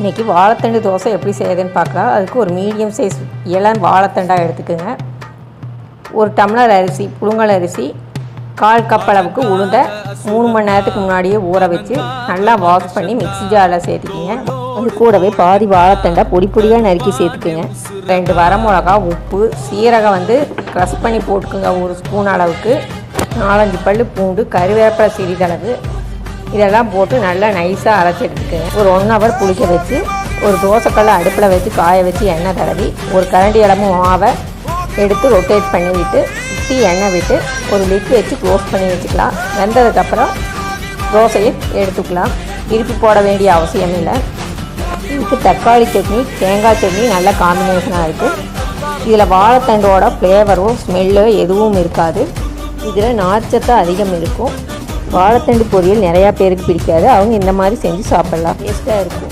இன்றைக்கி வாழைத்தண்டு தோசை எப்படி செய்யுதுன்னு பார்க்கலாம். அதுக்கு ஒரு மீடியம் சைஸ் இளம் வாழைத்தண்டாக எடுத்துக்கோங்க. ஒரு டம்ளர் அரிசி, புழுங்கல் அரிசி, 1/4 கப் அளவுக்கு உளுந்தை 3 மணி நேரத்துக்கு முன்னாடியே ஊற வச்சு நல்லா வாஷ் பண்ணி மிக்ஸி ஜாரில் சேர்த்துக்கிங்க. அது கூடவே பாதி வாழைத்தண்டை பொடி பொடியாக நறுக்கி சேர்த்துக்குங்க. 2 வரமிளகா, உப்பு, சீரகம் க்ரஷ் பண்ணி போட்டுக்குங்க 1 ஸ்பூன் அளவுக்கு. 4-5 பல் பூண்டு, கருவேப்பிலை சிறிதளவு, இதெல்லாம் போட்டு நல்லா நைஸாக அரைச்சி எடுத்துக்கோங்க. ஒரு 1 ஹவர் புளிக்க வச்சு ஒரு தோசைக்கல்லை அடுப்பில் வச்சு காய வச்சு எண்ணெய் தடவி ஒரு கரண்டி அளவு மாவை எடுத்து ரொட்டேட் பண்ணி விட்டு சுற்றி எண்ணெய் விட்டு ஒரு லிட் வச்சு க்ளோஸ் பண்ணி வச்சுக்கலாம். வெந்ததுக்கப்புறம் தோசையை எடுத்துக்கலாம். திருப்பி போட வேண்டிய அவசியம் இல்லை. இதுக்கு தக்காளி சட்னி, தேங்காய் சட்னி நல்ல காம்பினேஷனாக இருக்குது. இதில் வாழைத்தண்டோட ஃப்ளேவரோ ஸ்மெல்லோ எதுவும் இருக்காது. இதில் நார்ச்சத்து அதிகம் இருக்கும். வாழைத்தண்டு பொரியல் நிறையா பேருக்கு பிடிக்காது. அவங்க இந்த மாதிரி செஞ்சு சாப்பிட்லாம். டேஸ்ட்டாக இருக்கும்.